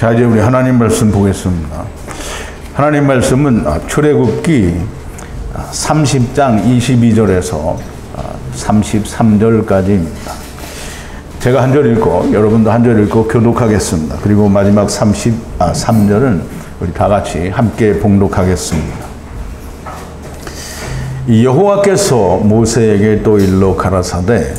자, 이제 우리 하나님 말씀 보겠습니다. 하나님 말씀은 출애굽기 30장 22절에서 33절까지입니다. 제가 한 절 읽고 여러분도 한 절 읽고 교독하겠습니다. 그리고 마지막 33절은 우리 다 같이 함께 봉독하겠습니다. 여호와께서 모세에게 또 일러 가라사대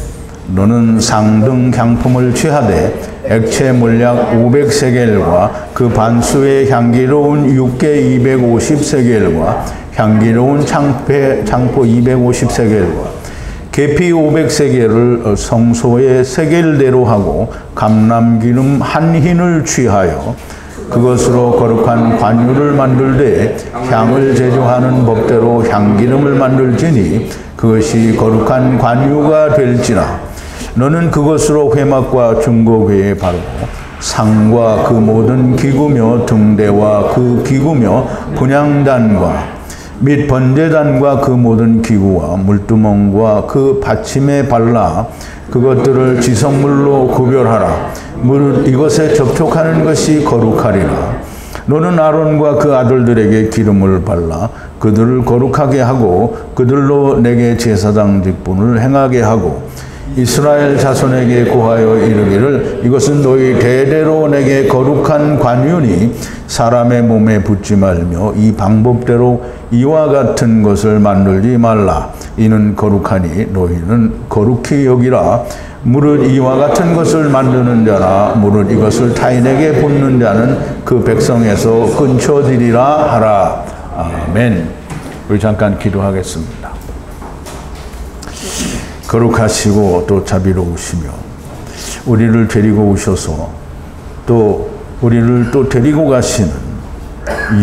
너는 상등 향품을 취하되 액체 몰약 500세겔과 그 반수의 향기로운 육개 250세겔과 향기로운 창포 250세겔과 계피 500세겔을 성소의 세겔대로 하고 감람기름 한 흰을 취하여 그것으로 거룩한 관유를 만들되 향을 제조하는 법대로 향기름을 만들지니 그것이 거룩한 관유가 될지나 너는 그것으로 회막과 중고궤에 바르고 상과 그 모든 기구며 등대와 그 기구며 분향단과 및 번제단과 그 모든 기구와 물두멍과 그 받침에 발라 그것들을 지성물로 구별하라. 무릇 이것에 접촉하는 것이 거룩하리라. 너는 아론과 그 아들들에게 기름을 발라 그들을 거룩하게 하고 그들로 내게 제사장 직분을 행하게 하고 이스라엘 자손에게 고하여 이르기를 이것은 너희 대대로 내게 거룩한 관유니 사람의 몸에 붙지 말며 이 방법대로 이와 같은 것을 만들지 말라. 이는 거룩하니 너희는 거룩히 여기라. 무릇 이와 같은 것을 만드는 자나 무릇 이것을 타인에게 붓는 자는 그 백성에서 끊쳐지리라 하라. 아멘. 우리 잠깐 기도하겠습니다. 거룩하시고 또 자비로우시며 우리를 데리고 오셔서 또 우리를 또 데리고 가시는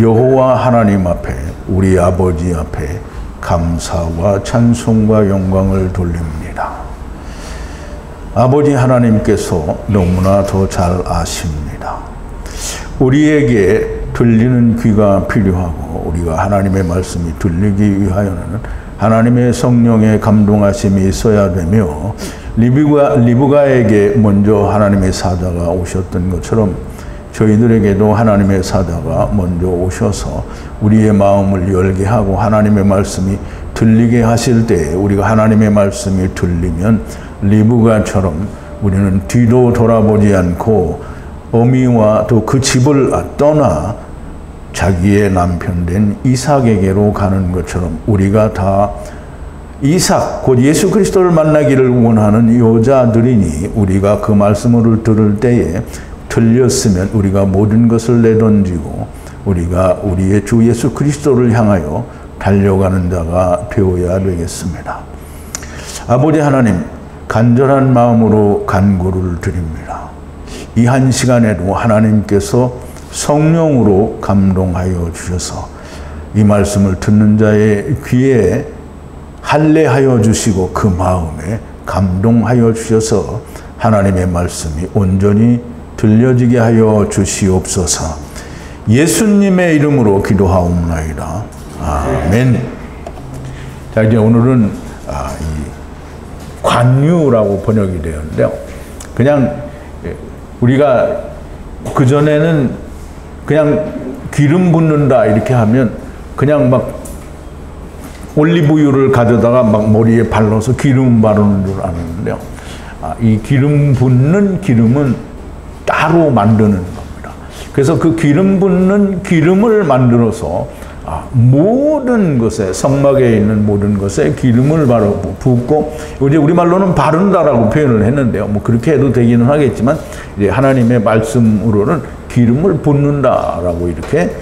여호와 하나님 앞에 우리 아버지 앞에 감사와 찬송과 영광을 돌립니다. 아버지 하나님께서 너무나 더 잘 아십니다. 우리에게 들리는 귀가 필요하고 우리가 하나님의 말씀이 들리기 위하여는 하나님의 성령의 감동하심이 있어야 되며 리브가에게 먼저 하나님의 사자가 오셨던 것처럼 저희들에게도 하나님의 사자가 먼저 오셔서 우리의 마음을 열게 하고 하나님의 말씀이 들리게 하실 때 우리가 하나님의 말씀이 들리면 리브가처럼 우리는 뒤도 돌아보지 않고 어미와 또 그 집을 떠나 자기의 남편 된 이삭에게로 가는 것처럼 우리가 다 이삭 곧 예수 그리스도를 만나기를 원하는 여자들이니 우리가 그 말씀을 들을 때에 들렸으면 우리가 모든 것을 내던지고 우리가 우리의 주 예수 그리스도를 향하여 달려가는 자가 되어야 되겠습니다. 아버지 하나님 간절한 마음으로 간구를 드립니다. 이 한 시간에도 하나님께서 성령으로 감동하여 주셔서 이 말씀을 듣는 자의 귀에 할례하여 주시고 그 마음에 감동하여 주셔서 하나님의 말씀이 온전히 들려지게 하여 주시옵소서. 예수님의 이름으로 기도하옵나이다. 아멘. 자, 이제 오늘은 이 관유라고 번역이 되었는데요. 그냥 우리가 그전에는 그냥 기름 붓는다 이렇게 하면 그냥 막 올리브유를 가져다가 막 머리에 발라서 기름 바르는 줄 아는데요. 이 기름 붓는 기름은 따로 만드는 겁니다. 그래서 그 기름 붓는 기름을 만들어서 모든 것에 성막에 있는 모든 것에 기름을 붓고 이제 우리말로는 바른다라고 표현을 했는데요. 뭐 그렇게 해도 되기는 하겠지만 이제 하나님의 말씀으로는 기름을 붓는다라고 이렇게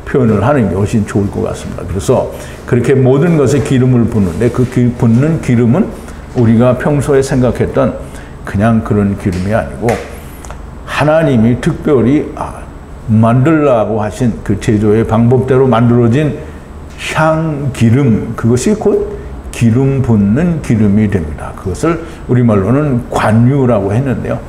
표현을 하는 게 훨씬 좋을 것 같습니다. 그래서 그렇게 모든 것에 기름을 붓는데 그 붓는 기름은 우리가 평소에 생각했던 그냥 그런 기름이 아니고 하나님이 특별히 만들라고 하신 그 제조의 방법대로 만들어진 향기름, 그것이 곧 기름 붓는 기름이 됩니다. 그것을 우리말로는 관유라고 했는데요.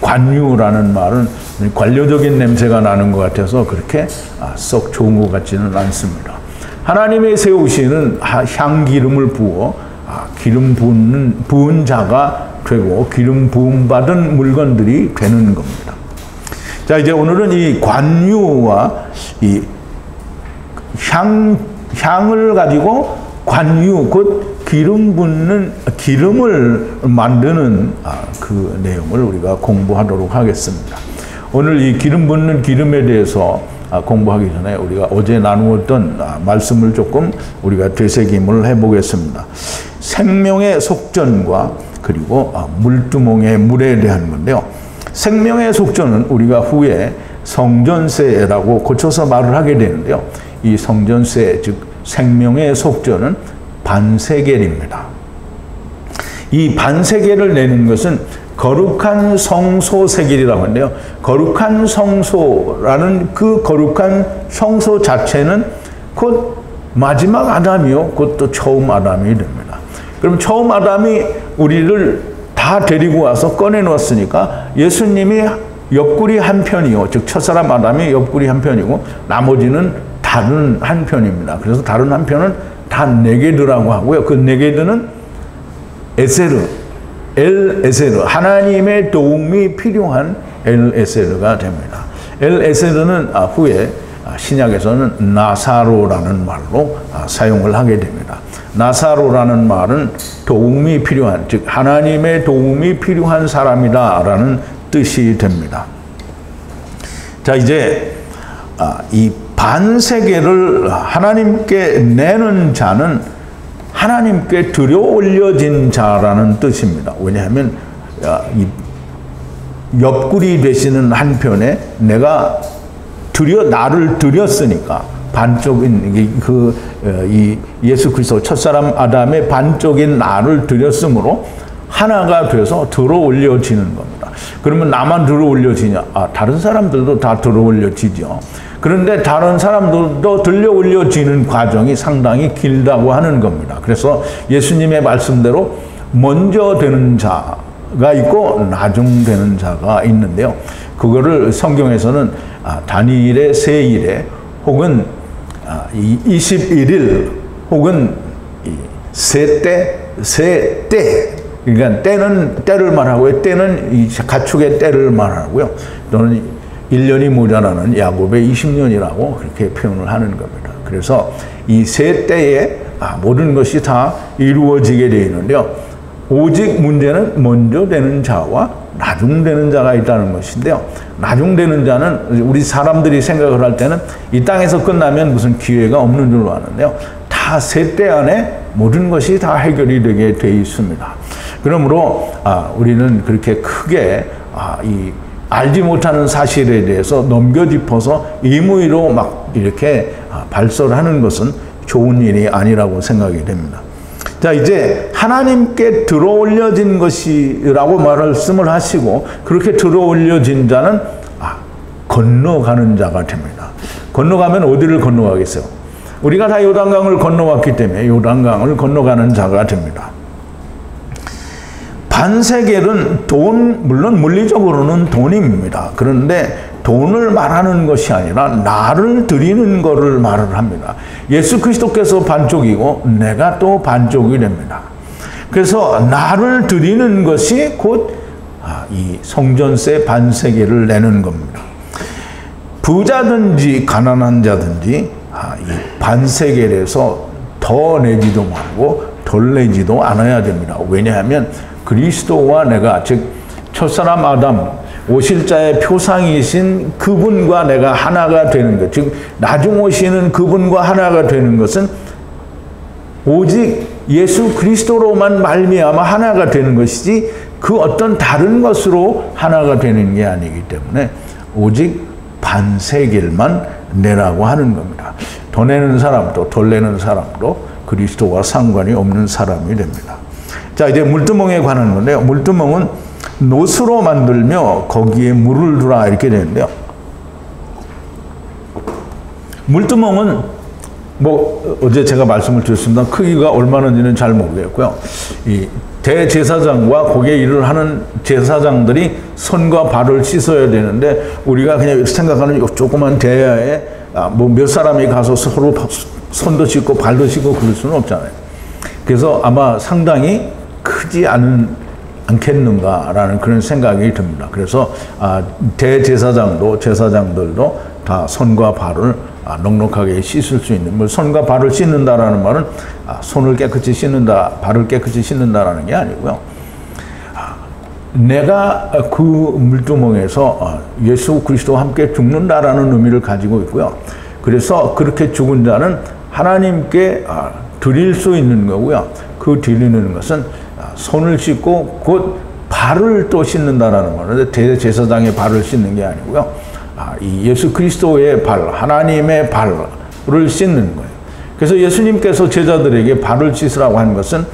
관유라는 말은 관료적인 냄새가 나는 것 같아서 그렇게 썩 좋은 것 같지는 않습니다. 하나님의 세우시는 향기름을 부어 기름 부은 자가 되고 기름 부음 받은 물건들이 되는 겁니다. 자, 이제 오늘은 이 관유와 이 향을 가지고 관유, 곧 기름 붓는, 기름을 만드는 그 내용을 우리가 공부하도록 하겠습니다. 오늘 이 기름 붓는 기름에 대해서 공부하기 전에 우리가 어제 나누었던 말씀을 조금 우리가 되새김을 해보겠습니다. 생명의 속전과 그리고 물두멍의 물에 대한 건데요. 생명의 속전은 우리가 후에 성전세라고 고쳐서 말을 하게 되는데요. 이 성전세, 즉 생명의 속전은 반세겔입니다. 이 반세겔을 내는 것은 거룩한 성소 세겔이라고 하는데요. 거룩한 성소라는 그 거룩한 성소 자체는 곧 마지막 아담이요, 곧 또 처음 아담이 됩니다. 그럼 처음 아담이 우리를 다 데리고 와서 꺼내놓았으니까 예수님이 옆구리 한 편이요, 즉 첫사람 아담이 옆구리 한 편이고 나머지는 다른 한 편입니다. 그래서 다른 한 편은 다 네게드라고 하고요. 그 네게드는 에세르, 엘 에세르, 하나님의 도움이 필요한 엘 에세르가 됩니다. 엘 에세르는 후에 신약에서는 나사로라는 말로 사용을 하게 됩니다. 나사로라는 말은 도움이 필요한, 즉 하나님의 도움이 필요한 사람이다라는 뜻이 됩니다. 자, 이제 이 반세겔을 하나님께 내는 자는 하나님께 들여 올려진 자라는 뜻입니다. 왜냐하면 이 옆구리 되시는 한편에 내가 나를 드렸으니까 반쪽인 이 예수 그리스도 첫사람 아담의 반쪽인 나를 드렸으므로 하나가 돼서 들어 올려지는 겁니다. 그러면 나만 들어 올려지냐? 다른 사람들도 다 들어 올려지죠. 그런데 다른 사람들도 들려 올려지는 과정이 상당히 길다고 하는 겁니다. 그래서 예수님의 말씀대로 먼저 되는 자가 있고 나중 되는 자가 있는데요. 그거를 성경에서는 다니엘의 세일에 혹은 21일 혹은 세때 그러니까 때를 말하고요. 때는 이 가축의 때를 말하고요. 또는 1년이 모자라는 야곱의 20년이라고 그렇게 표현을 하는 겁니다. 그래서 이 세 때에 모든 것이 다 이루어지게 되어 있는데요. 오직 문제는 먼저 되는 자와 나중 되는 자가 있다는 것인데요. 나중 되는 자는 우리 사람들이 생각을 할 때는 이 땅에서 끝나면 무슨 기회가 없는 줄로 아는데요. 다 세 때 안에 모든 것이 다 해결이 되게 되어 있습니다. 그러므로 우리는 그렇게 크게 알지 못하는 사실에 대해서 넘겨짚어서 임의로 막 이렇게 발설하는 것은 좋은 일이 아니라고 생각이 됩니다. 자, 이제 하나님께 들어올려진 것이라고 말씀을 하시고 그렇게 들어올려진 자는 건너가는 자가 됩니다. 건너가면 어디를 건너가겠어요? 우리가 다 요단강을 건너왔기 때문에 요단강을 건너가는 자가 됩니다. 반세겔은 물론 물리적으로는 돈입니다. 그런데 돈을 말하는 것이 아니라 나를 드리는 것을 말을 합니다. 예수 그리스도께서 반쪽이고 내가 또 반쪽이 됩니다. 그래서 나를 드리는 것이 곧 이 성전세 반세겔을 내는 겁니다. 부자든지 가난한 자든지 이 반세겔에서 더 내지도 말고 덜 내지도 않아야 됩니다. 왜냐하면 그리스도와 내가, 즉 첫사람 아담 오실 자의 표상이신 그분과 내가 하나가 되는 것, 즉 나중 오시는 그분과 하나가 되는 것은 오직 예수 그리스도로만 말미암아 하나가 되는 것이지 그 어떤 다른 것으로 하나가 되는 게 아니기 때문에 오직 반세겔만 내라고 하는 겁니다. 더 내는 사람도 덜 내는 사람도 그리스도와 상관이 없는 사람이 됩니다. 자, 이제 물두멍에 관한 건데요. 물두멍은 노스로 만들며 거기에 물을 두라 이렇게 되는데요. 물두멍은 어제 제가 말씀을 드렸습니다. 크기가 얼마나인지는 잘 모르겠고요. 이 대제사장과 거기에 일을 하는 제사장들이 손과 발을 씻어야 되는데 우리가 그냥 생각하는 요 조그만 대야에 몇 사람이 가서 서로 손도 씻고 발도 씻고 그럴 수는 없잖아요. 그래서 아마 상당히 크지 않은 않겠는가라는 그런 생각이 듭니다. 그래서 대제사장도 제사장들도 다 손과 발을 넉넉하게 씻을 수 있는, 뭐 손과 발을 씻는다라는 말은 손을 깨끗이 씻는다, 발을 깨끗이 씻는다라는 게 아니고요. 내가 그 물두멍에서 예수 그리스도와 함께 죽는다라는 의미를 가지고 있고요. 그래서 그렇게 죽은 자는 하나님께 드릴 수 있는 거고요. 그 드리는 것은 손을 씻고 곧 발을 또 씻는다라는 말인데, 대제사장의 발을 씻는 게 아니고요. 이 예수 그리스도의 발, 하나님의 발을 씻는 거예요. 그래서 예수님께서 제자들에게 발을 씻으라고 하는 것은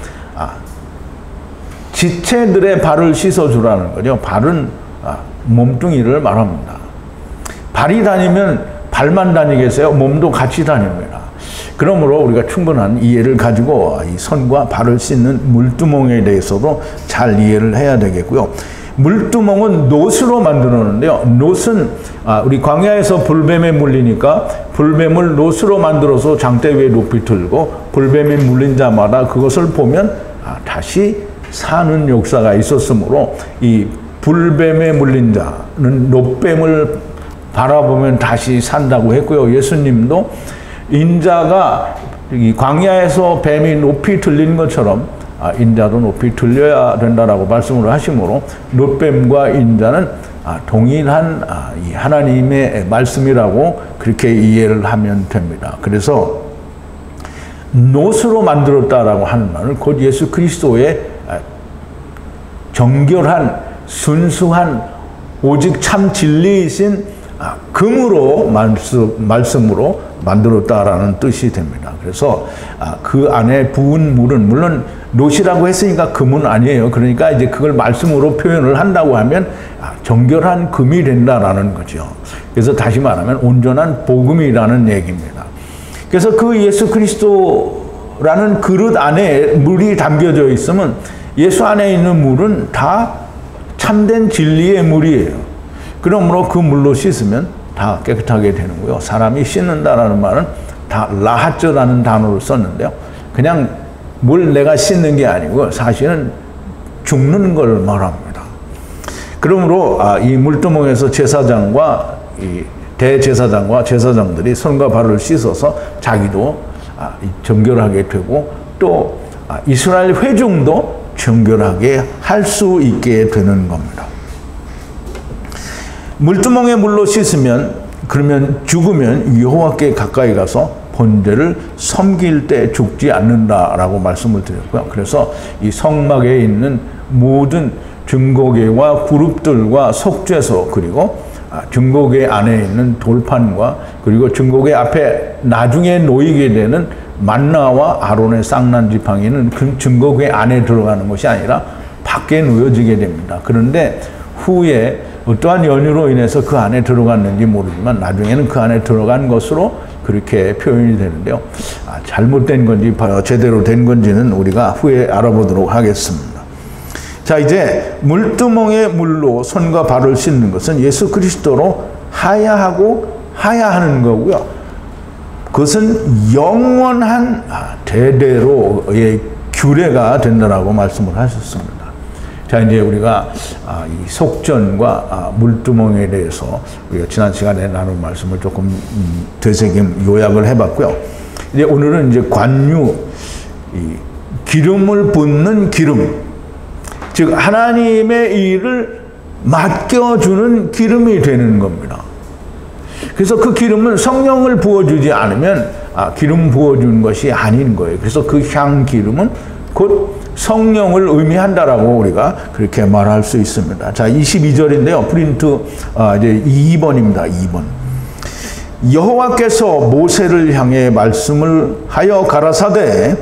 지체들의 발을 씻어주라는 거죠. 발은 몸뚱이를 말합니다. 발이 다니면 발만 다니겠어요? 몸도 같이 다닙니다. 그러므로 우리가 충분한 이해를 가지고 이 손과 발을 씻는 물두멍에 대해서도 잘 이해를 해야 되겠고요. 물두멍은 놋으로 만들었는데요. 놋은 우리 광야에서 불뱀에 물리니까 불뱀을 놋으로 만들어서 장대 위에 높이 들고 불뱀에 물린 자마다 그것을 보면 다시 사는 역사가 있었으므로 이 불뱀에 물린 자는 놋뱀을 바라보면 다시 산다고 했고요. 예수님도 인자가 이 광야에서 뱀이 높이 들린 것처럼 인자도 높이 들려야 된다라고 말씀을 하시므로 놋뱀과 인자는 동일한 이 하나님의 말씀이라고 그렇게 이해를 하면 됩니다. 그래서 놋으로 만들었다라고 하는 말은 곧 예수 그리스도의 정결한 순수한 오직 참 진리이신 금으로 말씀으로 만들었다라는 뜻이 됩니다. 그래서 그 안에 부은 물은 물론 놋이라고 했으니까 금은 아니에요. 그러니까 이제 그걸 말씀으로 표현을 한다고 하면 정결한 금이 된다라는 거죠. 그래서 다시 말하면 온전한 복음이라는 얘기입니다. 그래서 그 예수 그리스도라는 그릇 안에 물이 담겨져 있으면 예수 안에 있는 물은 다 참된 진리의 물이에요. 그러므로 그 물로 씻으면 다 깨끗하게 되는 거고요. 사람이 씻는다라는 말은 다 라하쩌라는 단어를 썼는데요. 그냥 물 내가 씻는 게 아니고 사실은 죽는 걸 말합니다. 그러므로 이 물두멍에서 제사장과 이 대제사장과 제사장들이 손과 발을 씻어서 자기도 정결하게 되고 또 이스라엘 회중도 정결하게 할 수 있게 되는 겁니다. 물두멍에 물로 씻으면 그러면 죽으면 여호와께 가까이 가서 번제를 섬길 때 죽지 않는다라고 말씀을 드렸고요. 그래서 이 성막에 있는 모든 증거궤와 그룹들과 속죄소 그리고 증거궤 안에 있는 돌판과 그리고 증거궤 앞에 나중에 놓이게 되는 만나와 아론의 쌍난 지팡이는 그 증거궤 안에 들어가는 것이 아니라 밖에 놓여지게 됩니다. 그런데 후에 어떠한 연유로 인해서 그 안에 들어갔는지 모르지만 나중에는 그 안에 들어간 것으로 그렇게 표현이 되는데요. 잘못된 건지 제대로 된 건지는 우리가 후에 알아보도록 하겠습니다. 자, 이제 물두멍의 물로 손과 발을 씻는 것은 예수 그리스도로 하야하고 하야하는 거고요. 그것은 영원한 대대로의 규례가 된다라고 말씀을 하셨습니다. 자, 이제 우리가 이 속전과 물두멍에 대해서 우리가 지난 시간에 나눈 말씀을 조금 되새김 요약을 해봤고요. 이제 오늘은 이제 관유, 이 기름을 붓는 기름, 즉 하나님의 일을 맡겨주는 기름이 되는 겁니다. 그래서 그 기름은 성령을 부어주지 않으면 기름 부어주는 것이 아닌 거예요. 그래서 그 향기름은 곧 성령을 의미한다라고 우리가 그렇게 말할 수 있습니다. 자, 22절인데요. 프린트 이제 2번입니다. 2번. 여호와께서 모세를 향해 말씀을 하여 가라사대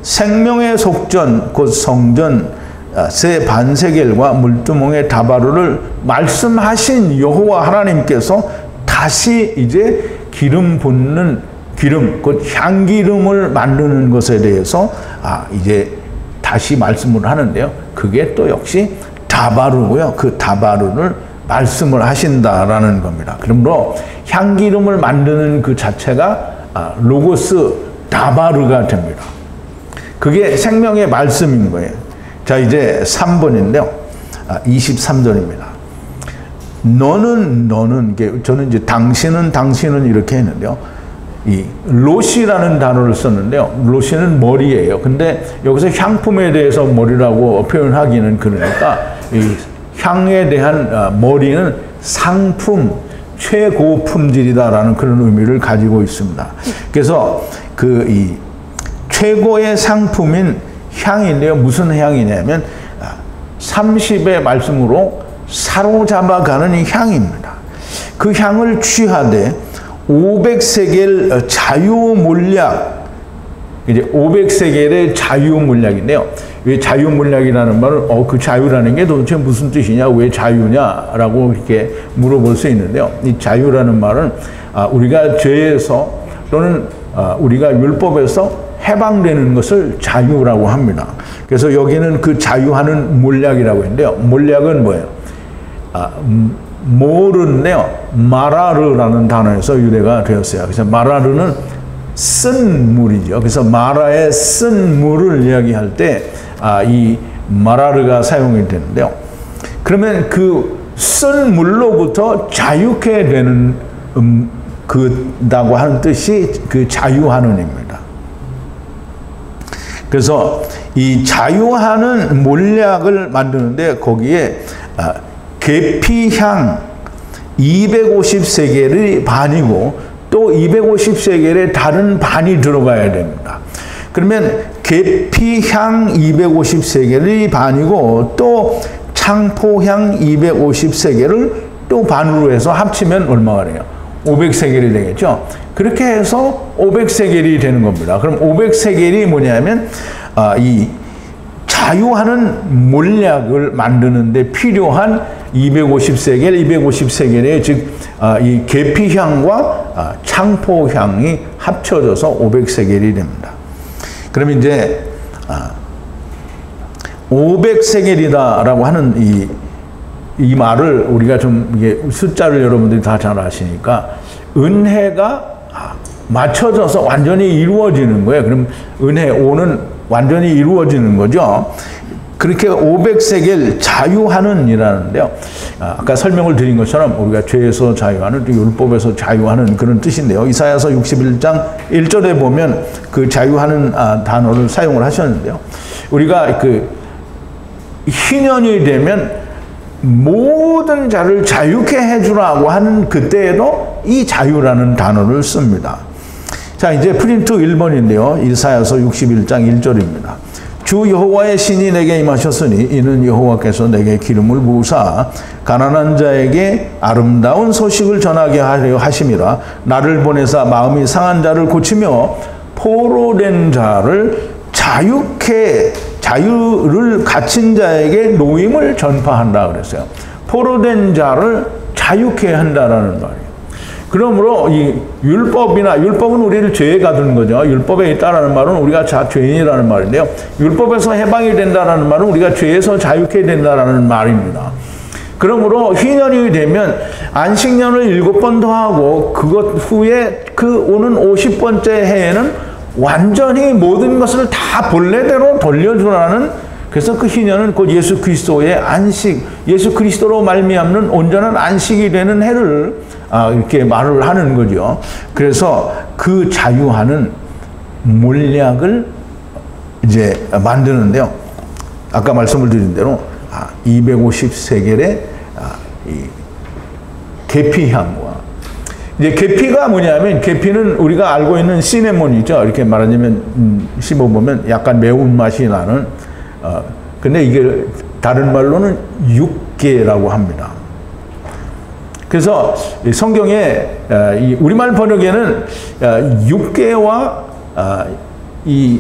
생명의 속전 곧 성전 새 반세겔과 물두멍의 다바루를 말씀하신 여호와 하나님께서 다시 이제 기름 붓는 기름 곧 향기름을 만드는 것에 대해서 이제 다시 말씀을 하는데요. 그게 또 역시 다바루고요. 그 다바루를 말씀을 하신다라는 겁니다. 그러므로 향기름을 만드는 그 자체가 로고스 다바루가 됩니다. 그게 생명의 말씀인 거예요. 자, 이제 3번인데요. 23절입니다. 너는, 저는 이제 당신은 이렇게 했는데요. 이 로시라는 단어를 썼는데요. 로시는 머리예요. 근데 여기서 향품에 대해서 머리라고 표현하기는 그러니까 이 향에 대한 머리는 상품, 최고 품질이다라는 그런 의미를 가지고 있습니다. 그래서 이 최고의 상품인 향인데요. 무슨 향이냐면 30의 말씀으로 사로잡아가는 이 향입니다. 그 향을 취하되 500세겔 자유물약, 이제 500세겔의 자유물약인데요. 왜 자유물약이라는 말은 그 자유라는 게 도대체 무슨 뜻이냐, 왜 자유냐라고 이렇게 물어볼 수 있는데요. 이 자유라는 말은 우리가 죄에서 또는 우리가 율법에서 해방되는 것을 자유라고 합니다. 그래서 여기는 그 자유하는 물약이라고 했는데요. 물약은 뭐예요? 모르인데요. 마라르라는 단어에서 유래가 되었어요. 그래서 마라르는 쓴 물이죠. 그래서 마라의 쓴 물을 이야기할 때 이 마라르가 사용이 되는데요. 그러면 그 쓴 물로부터 자유케 되는 그다고 하는 뜻이 그 자유하는입니다. 그래서 이 자유하는 몰약을 만드는데 거기에 계피향 250세겔의 반이고 또 250세겔의 다른 반이 들어가야 됩니다. 그러면 계피향 250세겔의 반이고 또 창포향 250세겔을 또 반으로 해서 합치면 얼마가 돼요? 500세겔이 되겠죠. 그렇게 해서 500세겔이 되는 겁니다. 그럼 500세겔이 뭐냐면 이 자유하는 몰약을 만드는데 필요한 250세겔, 250세겔의 즉 이 계피향과 창포향이 합쳐져서 500세겔이 됩니다. 그러면 이제 500세겔이다라고 하는 이 말을 우리가 좀 이게 숫자를 여러분들이 다 잘 아시니까 은혜가 맞춰져서 완전히 이루어지는 거예요. 그럼 은혜 5는 완전히 이루어지는 거죠. 그렇게 500세겔 자유하는 이라는데요. 아까 설명을 드린 것처럼 우리가 죄에서 자유하는, 율법에서 자유하는 그런 뜻인데요. 이사야서 61장 1절에 보면 그 자유하는 단어를 사용을 하셨는데요. 우리가 그 희년이 되면 모든 자를 자유케 해주라고 하는 그때에도 이 자유라는 단어를 씁니다. 자, 이제 프린트 1번인데요. 이사야서 61장 1절입니다. 주 여호와의 신이 내게 임하셨으니 이는 여호와께서 내게 기름을 부으사 가난한 자에게 아름다운 소식을 전하게 하려 하심이라. 나를 보내사 마음이 상한 자를 고치며 포로된 자를 자유를 갇힌 자에게 노임을 전파한다 그랬어요. 포로된 자를 자유케 한다라는 말이에요. 그러므로 이 율법은 우리를 죄에 가두는 거죠. 율법에 있다라는 말은 우리가 죄인이라는 말인데요. 율법에서 해방이 된다라는 말은 우리가 죄에서 자유케 된다라는 말입니다. 그러므로 희년이 되면 안식년을 7번 더 하고 그것 후에 그 오는 50번째 해에는 완전히 모든 것을 다 본래대로 돌려주라는, 그래서 그 희년은 곧 예수 그리스도의 안식, 예수 그리스도로 말미암는 온전한 안식이 되는 해를 이렇게 말을 하는 거죠. 그래서 그 자유하는 몰약을 이제 만드는데요. 아까 말씀을 드린 대로 250세겔의 이 계피향과, 이제 계피가 뭐냐면, 계피는 우리가 알고 있는 시네몬이죠. 이렇게 말하자면 씹어보면 약간 매운맛이 나는, 근데 이게 다른 말로는 육계라고 합니다. 그래서 성경에 이 우리말 번역에는 육계와 이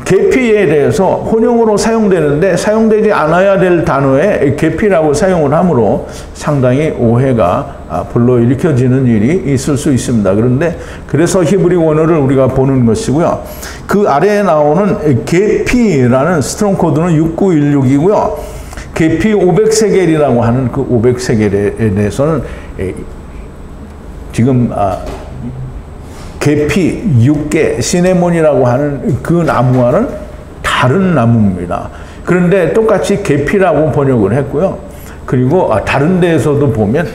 계피에 대해서 혼용으로 사용되는데 사용되지 않아야 될 단어에 계피라고 사용을 하므로 상당히 오해가 불러일으켜지는 일이 있을 수 있습니다. 그래서 히브리 원어를 우리가 보는 것이고요. 그 아래에 나오는 계피라는 스트롱 코드는 6916이고요. 계피 500세겔이라고 하는 그 500세겔에 대해서는 지금 계피, 육계, 시네몬이라고 하는 그 나무와는 다른 나무입니다. 그 그런데 똑같이 계피라고 번역을 했고요. 그리고 다른 데에서도 보면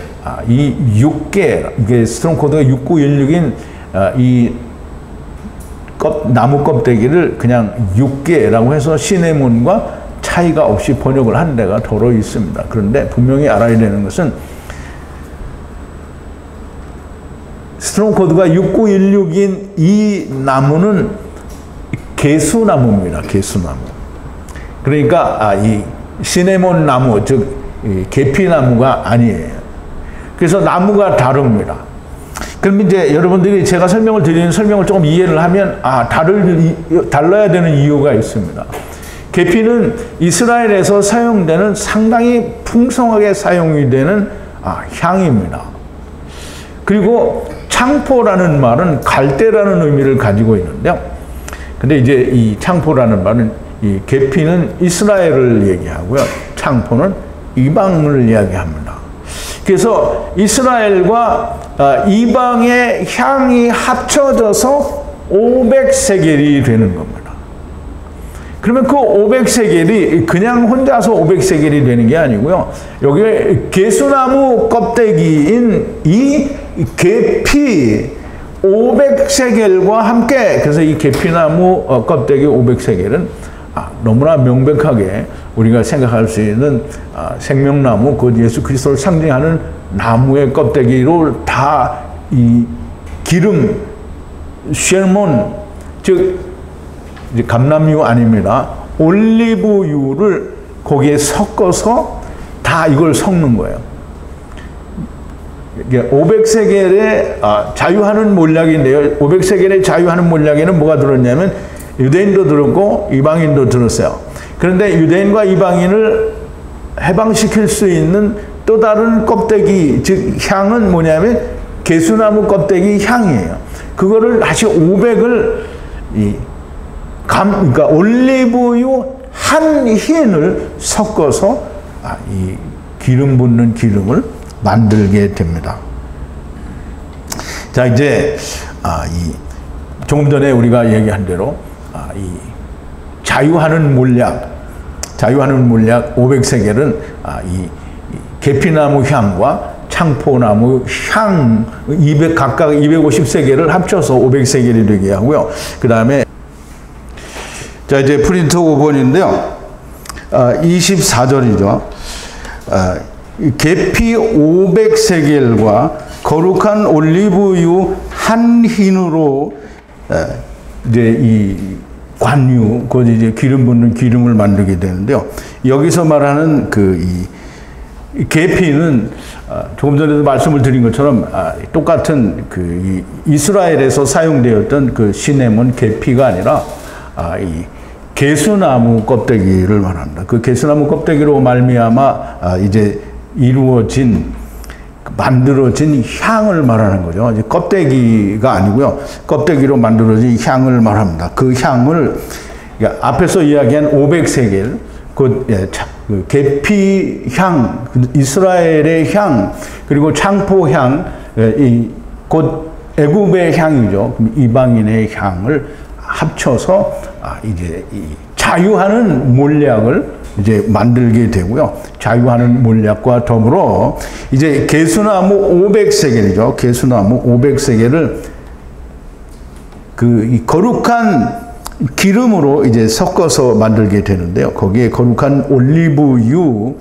이 6개, 이게 스트롱 코드가 6916인 이 나무 껍데기를 그냥 6개라고 해서 시네몬과 차이가 없이 번역을 한 데가 더러 있습니다. 그런데 분명히 알아야 되는 것은 스트롱 코드가 6916인 이 나무는 개수나무입니다. 개수나무. 그러니까 이 시네몬 나무, 즉 계피나무가 아니에요. 그래서 나무가 다릅니다. 그럼 이제 여러분들이 제가 설명을 드리는 설명을 조금 이해를 하면 달라야 되는 이유가 있습니다. 계피는 이스라엘에서 사용되는 상당히 풍성하게 사용이 되는 향입니다. 그리고 창포라는 말은 갈대라는 의미를 가지고 있는데요. 근데 이제 이 창포라는 말은 이 계피는 이스라엘을 얘기하고요. 창포는 이방을 이야기합니다. 그래서 이스라엘과 이방의 향이 합쳐져서 500세겔이 되는 겁니다. 그러면 그 500세겔이 그냥 혼자서 500세겔이 되는 게 아니고요. 여기에 개수나무 껍데기인 이 계피 500세겔과 함께, 그래서 이 계피나무 껍데기 500세겔은 너무나 명백하게 우리가 생각할 수 있는 생명나무, 그 예수 그리스도를 상징하는 나무의 껍데기로 다 이 기름, 쉘몬, 즉 감람유 아닙니다. 올리브유를 거기에 섞어서 다 이걸 섞는 거예요. 500세겔의 자유하는 몰약인데요. 500세겔의 자유하는 몰약에는 뭐가 들었냐면 유대인도 들었고 이방인도 들었어요. 그런데 유대인과 이방인을 해방시킬 수 있는 또 다른 껍데기, 즉 향은 뭐냐면 개수나무 껍데기 향이에요. 그거를 다시 500을 그러니까 올리브유 한 흰을 섞어서 이 기름 붓는 기름을 만들게 됩니다. 자, 이제 조금 전에 우리가 얘기한 대로 이 자유하는 몰약 500세겔은 이 계피나무 향과 창포나무 향 각각 250세겔을 합쳐서 500세겔이 되게 하고요. 그 다음에 자, 이제 프린트 5번인데요. 24절이죠. 계피 500세겔과 거룩한 올리브유 한 흰으로 이제 이 관유, 그 이제 기름 붓는 기름을 만들게 되는데요. 여기서 말하는 이 계피는 조금 전에도 말씀을 드린 것처럼 똑같은 이스라엘에서 사용되었던 그 시네몬 계피가 아니라 이 개수나무 껍데기를 말합니다. 그 개수나무 껍데기로 말미암아 이제 만들어진 향을 말하는 거죠. 이제 껍데기가 아니고요. 껍데기로 만들어진 향을 말합니다. 그 향을 앞에서 이야기한 500세겔, 그 계피 향, 이스라엘의 향, 그리고 창포 향, 곧 애굽의 향이죠. 이방인의 향을 합쳐서 이제 자유하는 몰약을 이제 만들게 되고요. 자유하는 몰약과 더불어 이제 개수나무 500세겔이죠. 개수나무 500세겔을 이 거룩한 기름으로 이제 섞어서 만들게 되는데요. 거기에 거룩한 올리브유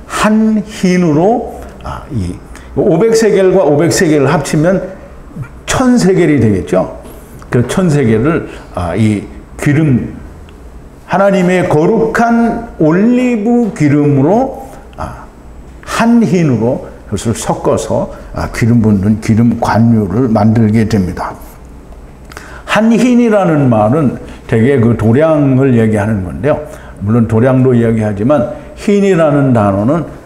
한 흰으로 이 500세겔과 500세겔을 합치면 1000세겔이 되겠죠. 그 1000세겔을 이 기름, 하나님의 거룩한 올리브 기름으로 한 흰으로 그것을 섞어서 기름 붓는 기름 관유를 만들게 됩니다. 한 흰이라는 말은 대개 그 도량을 얘기하는 건데요. 물론 도량도 이야기하지만 흰이라는 단어는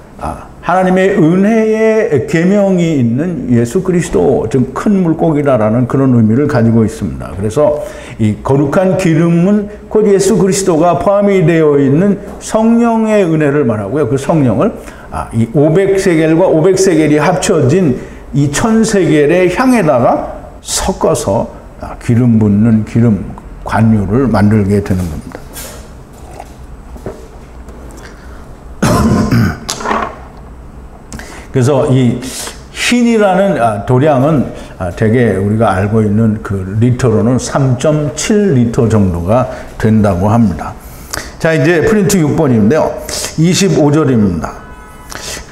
하나님의 은혜의 계명이 있는 예수 그리스도, 즉 큰 물고기다라는 그런 의미를 가지고 있습니다. 그래서 이 거룩한 기름은 곧 예수 그리스도가 포함이 되어 있는 성령의 은혜를 말하고요. 그 성령을 이 500세겔과 500세겔이 합쳐진 이 1000세겔의 향에다가 섞어서 기름 붓는 기름 관유를 만들게 되는 겁니다. 그래서 이 흰이라는 도량은 대개 우리가 알고 있는 그 리터로는 3.7리터 정도가 된다고 합니다. 자, 이제 프린트 6번인데요. 25절입니다.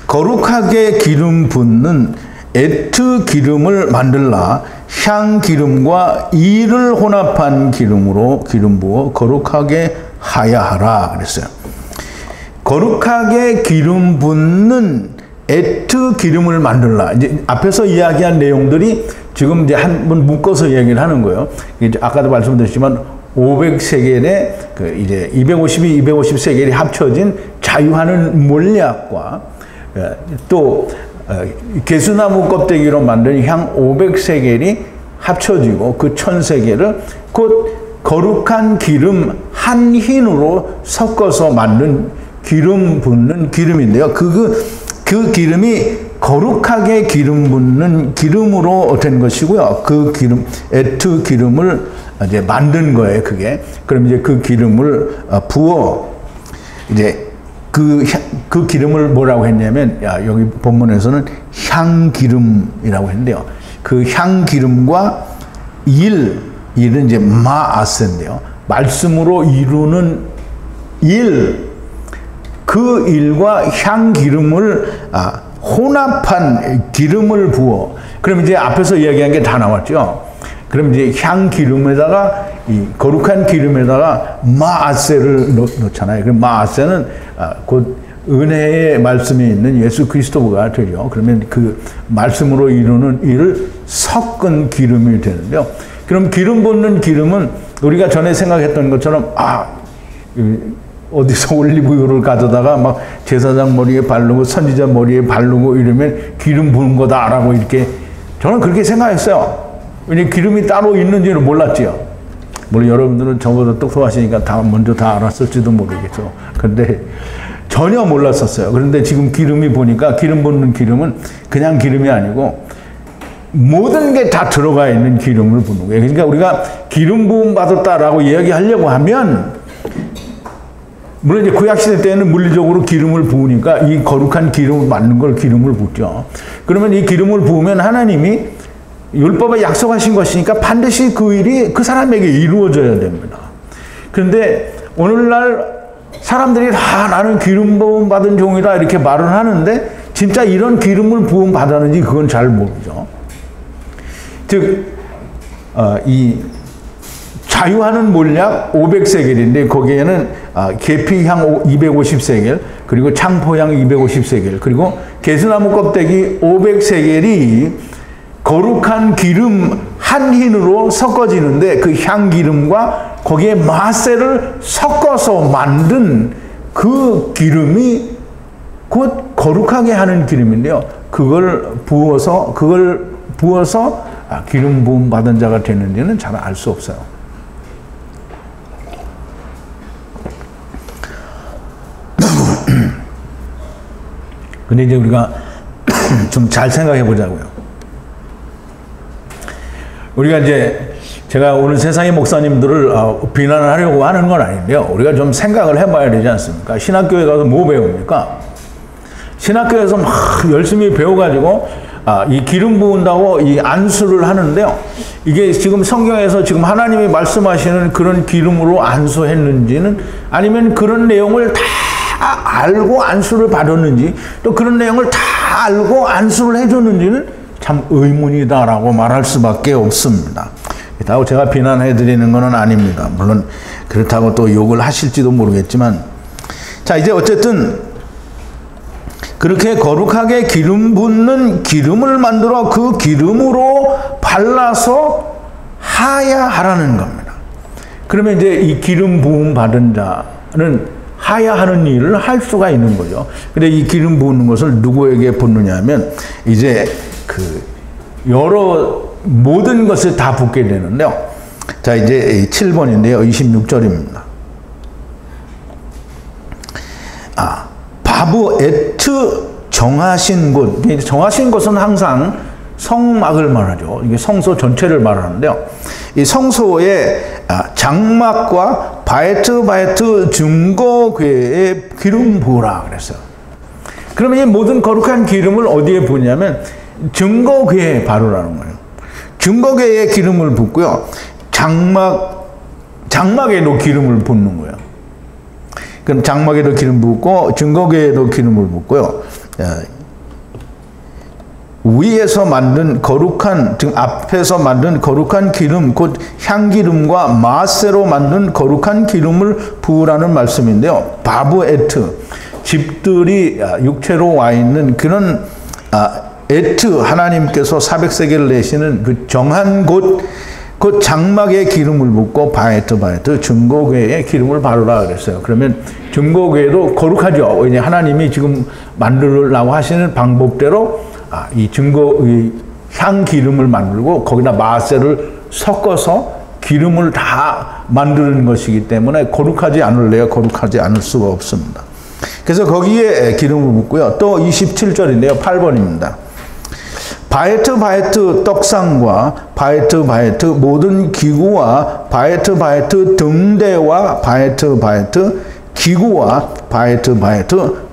거룩하게 기름 붓는 에트 기름을 만들라. 향 기름과 이를 혼합한 기름으로 기름 부어 거룩하게 하야하라 그랬어요. 거룩하게 기름 붓는 에트 기름을 만들라. 이제 앞에서 이야기한 내용들이 지금 이제 한번 묶어서 얘기를 하는 거예요. 이제 아까도 말씀드렸지만 500세겔에 그 이제 252, 250세겔이 합쳐진 자유하는 몰약과 또 개수나무 껍데기로 만든 향 500세겔이 합쳐지고 그 1000세겔을 곧 거룩한 기름 한 흰으로 섞어서 만든 기름 붓는 기름인데요. 그 기름이 거룩하게 기름 붓는 기름으로 된 것이고요. 그 기름, 에트 기름을 이제 만든 거예요, 그게. 그럼 이제 그 기름을 부어, 이제 그 기름을 뭐라고 했냐면, 여기 본문에서는 향기름이라고 했는데요. 그 향기름과 일은 이제 마아세인데요. 말씀으로 이루는 그 일과 향기름을 혼합한 기름을 부어. 그럼 이제 앞에서 이야기한 게 다 나왔죠. 그럼 이제 향기름에다가 이 거룩한 기름에다가 마아세를 넣잖아요. 그럼 마아세는 곧 은혜의 말씀이 있는 예수 그리스도가 되죠. 그러면 그 말씀으로 이루는 일을 섞은 기름이 되는데요. 그럼 기름 붓는 기름은 우리가 전에 생각했던 것처럼 어디서 올리브유를 가져다가 막 제사장 머리에 바르고 선지자 머리에 바르고 이러면 기름 부은 거다라고 이렇게 저는 그렇게 생각했어요. 왜냐면 기름이 따로 있는지는 몰랐지요. 물론 여러분들은 저보다 똑똑하시니까 먼저 다 알았을지도 모르겠죠. 근데 전혀 몰랐었어요. 그런데 지금 기름이 보니까 기름 붓는 기름은 그냥 기름이 아니고 모든 게 다 들어가 있는 기름을 부는 거예요. 그러니까 우리가 기름 부음 받았다라고 이야기하려고 하면 물론 이제 구약시대 때는 물리적으로 기름을 부으니까 이 거룩한 기름을 만든 걸 기름을 붓죠. 그러면 이 기름을 부으면 하나님이 율법에 약속하신 것이니까 반드시 그 일이 그 사람에게 이루어져야 됩니다. 그런데 오늘날 사람들이 다 나는 기름 부음 받은 종이다 이렇게 말을 하는데 진짜 이런 기름을 부음 받았는지 그건 잘 모르죠. 즉, 이 자유하는 몰약 500세겔인데 거기에는 계피향 250세겔 그리고 창포향 250세겔 그리고 개수나무 껍데기 500세겔이 거룩한 기름 한 흰으로 섞어지는데 그 향기름과 거기에 마세를 섞어서 만든 그 기름이 곧 거룩하게 하는 기름인데요. 그걸 부어서 기름 부음 받은 자가 되는지는 잘 알 수 없어요. 근데 이제 우리가 좀 잘 생각해 보자고요. 우리가 이제 제가 오늘 세상의 목사님들을 비난을 하려고 하는 건 아닌데요. 우리가 좀 생각을 해봐야 되지 않습니까? 신학교에 가서 뭐 배웁니까? 신학교에서 막 열심히 배워가지고 이 기름 부은다고 이 안수를 하는데요. 이게 지금 성경에서 지금 하나님이 말씀하시는 그런 기름으로 안수했는지는 아니면 그런 내용을 다 알고 안수를 받았는지 또 그런 내용을 다 알고 안수를 해줬는지는 참 의문이다라고 말할 수밖에 없습니다. 그렇다고 제가 비난해 드리는 것은 아닙니다. 물론 그렇다고 또 욕을 하실지도 모르겠지만 자 이제 어쨌든 그렇게 거룩하게 기름 붓는 기름을 만들어 그 기름으로 발라서 하야하라는 겁니다. 그러면 이제 이 기름 부음 받은 자는 하야하는 일을 할 수가 있는 거죠. 근데 이 기름 부는 것을 누구에게 붓느냐 하면 이제 그 여러 모든 것을 다 붓게 되는데요. 자 이제 7번인데요. 26절입니다. 바브 에트 정하신 곳. 정하신 곳은 항상 성막을 말하죠. 이게 성소 전체를 말하는데요. 이 성소의 장막과 바에트 중거궤에 기름 부으라 그랬어요. 그러면 이 모든 거룩한 기름을 어디에 부냐면 증거궤에 바르라는 거예요. 증거궤에 기름을 붓고요. 장막에도 기름을 붓는 거예요. 그럼 장막에도 기름 붓고 증거궤에도 기름을 붓고요. 위에서 만든 거룩한, 즉 앞에서 만든 거룩한 기름, 곧 향기름과 마세로 만든 거룩한 기름을 부으라는 말씀인데요. 바브에트, 집들이 육체로 와 있는 그런 에트, 하나님께서 400세겔을 내시는 그 정한 곳, 그 장막에 기름을 붓고 바에트, 증거궤에 기름을 바르라 그랬어요. 그러면 증거궤도 거룩하죠. 이제 하나님이 지금 만들라고 하시는 방법대로 이 향 기름을 만들고 거기다 마세를 섞어서 기름을 다 만드는 것이기 때문에 거룩하지 않을래야 거룩하지 않을 수가 없습니다. 그래서 거기에 기름을 붓고요. 또 27절인데요. 8번입니다. 바에트 떡상과 바에트 모든 기구와 바에트 등대와 바에트 기구와 바에트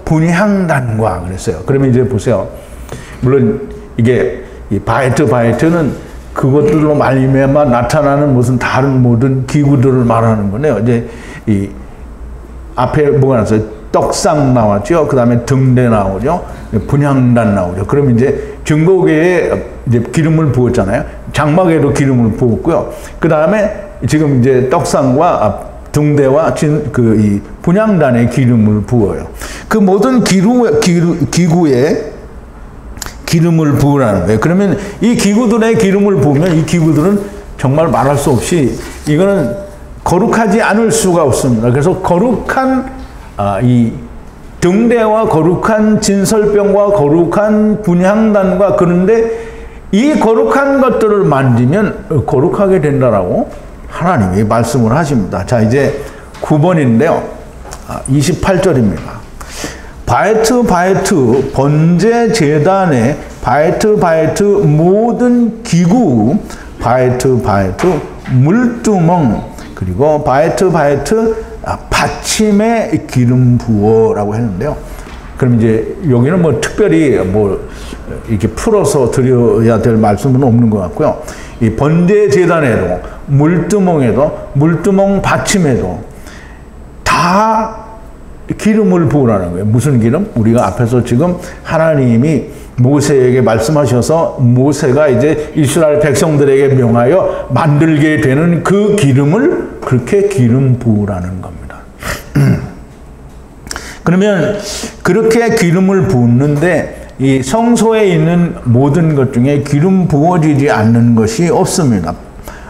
분향단과 그랬어요. 그러면 이제 보세요. 물론 이게 이 바에트는 그것들로 말미암아 나타나는 무슨 다른 모든 기구들을 말하는 거네요. 이제 이 앞에 뭐가 나왔어요? 떡상 나왔죠. 그 다음에 등대 나오죠. 분향단 나오죠. 그럼 이제 증거궤에 이제 기름을 부었잖아요. 장막에도 기름을 부었고요. 그 다음에 지금 이제 떡상과 등대와 이 분향단에 기름을 부어요. 그 모든 기구에 기름을 부으라는 거예요. 그러면 이 기구들에 기름을 부으면 이 기구들은 정말 말할 수 없이 이거는 거룩하지 않을 수가 없습니다. 그래서 거룩한 이 등대와 거룩한 진설병과 거룩한 분향단과 그런데 이 거룩한 것들을 만지면 거룩하게 된다라고 하나님이 말씀을 하십니다. 자, 이제 9번인데요. 28절입니다. 바에트 번제 제단에 바에트 모든 기구 바에트 물두멍 그리고 바에트 받침에 기름 부어라고 했는데요. 그럼 이제 여기는 뭐 특별히 뭐 이렇게 풀어서 드려야 될 말씀은 없는 것 같고요. 이 번제 제단에도 물두멍에도 물두멍 받침에도 다 기름을 부으라는 거예요. 무슨 기름? 우리가 앞에서 지금 하나님이 모세에게 말씀하셔서 모세가 이제 이스라엘 백성들에게 명하여 만들게 되는 그 기름을 그렇게 기름 부으라는 겁니다. 그러면 그렇게 기름을 붓는데 이 성소에 있는 모든 것 중에 기름 부어지지 않는 것이 없습니다.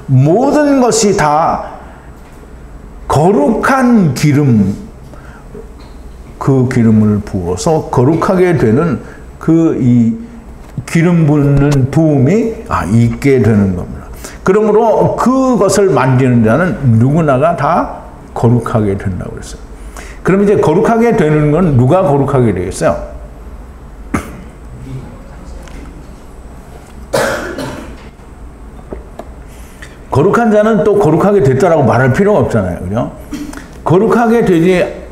모든 것이 다 거룩한 기름, 그 기름을 부어서 거룩하게 되는 이 기름 붓는 부음이 있게 되는 겁니다. 그러므로 그것을 만지는 자는 누구나가 다 거룩하게 된다고 그랬어요. 그럼 이제 거룩하게 되는 건 누가 거룩하게 되겠어요? 거룩한 자는 또 거룩하게 됐다라고 말할 필요가 없잖아요. 그죠?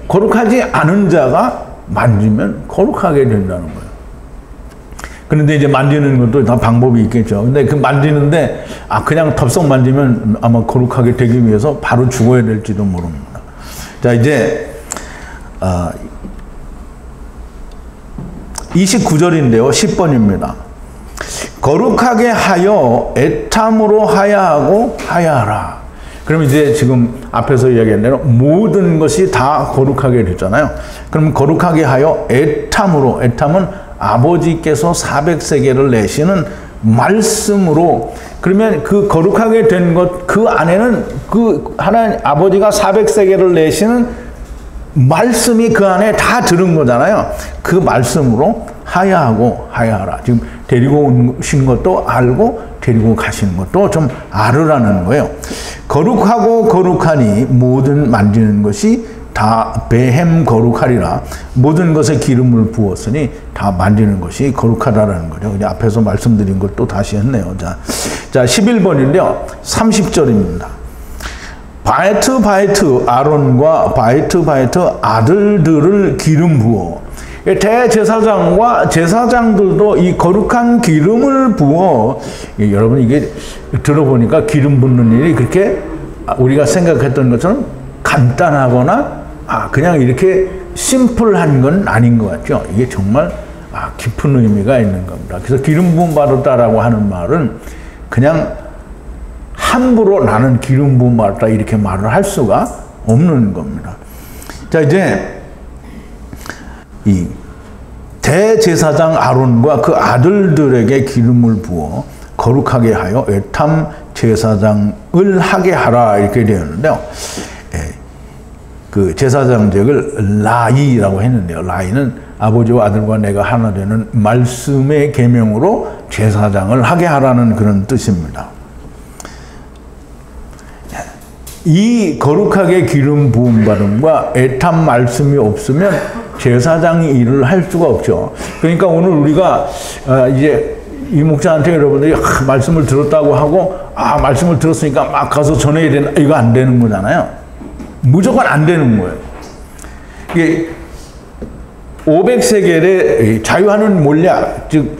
거룩하지 않은 자가 만지면 거룩하게 된다는 거예요. 그런데 이제 만지는 것도 다 방법이 있겠죠. 근데 그 만지는데 그냥 덥석 만지면 아마 거룩하게 되기 위해서 바로 죽어야 될지도 모릅니다. 자, 이제 29절인데요. 10번입니다. 거룩하게 하여 애탐으로 하야하고 하야하라. 그럼 이제 지금 앞에서 이야기한 대로 모든 것이 다 거룩하게 됐잖아요. 그럼 거룩하게 하여 애탐으로, 애탐은 아버지께서 400세겔을 내시는 말씀으로, 그러면 그 거룩하게 된 것, 그 안에는 그 하나님 아버지가 400세겔을 내시는 말씀이 그 안에 다 들은 거잖아요. 그 말씀으로 하야하고 하야하라. 지금 데리고 오신 것도 알고 데리고 가시는 것도 좀 알으라는 거예요. 거룩하고 거룩하니 모든 만지는 것이 다 베hem 거룩하리라. 모든 것에 기름을 부었으니 다 만지는 것이 거룩하다라는 거죠. 그냥 앞에서 말씀드린 것도 다시 했네요. 자 11번인데요. 30절입니다. 바에트 아론과 바에트 아들들을 기름 부어 대제사장과 제사장들도 이 거룩한 기름을 부어, 여러분 이게 들어보니까 기름 붓는 일이 그렇게 우리가 생각했던 것처럼 간단하거나 그냥 이렇게 심플한 건 아닌 것 같죠. 이게 정말 깊은 의미가 있는 겁니다. 그래서 기름 부음 받았다라고 하는 말은 그냥 함부로 나는 기름 부음 받았다 이렇게 말을 할 수가 없는 겁니다. 자, 이제 이 대제사장 아론과 그 아들들에게 기름을 부어 거룩하게 하여 에탐 제사장을 하게 하라 이렇게 되었는데요. 그 제사장직을 라이라고 했는데요. 라이는 아버지와 아들과 내가 하나 되는 말씀의 계명으로 제사장을 하게 하라는 그런 뜻입니다. 이 거룩하게 기름 부음 받음과 에탐 말씀이 없으면 제사장이 일을 할 수가 없죠. 그러니까 오늘 우리가 이제 이 목사한테 여러분들이 말씀을 들었다고 하고 말씀을 들었으니까 막 가서 전해야 되나 이거 안 되는 거잖아요. 무조건 안 되는 거예요. 이게 500세겔의 자유하는 몰약, 즉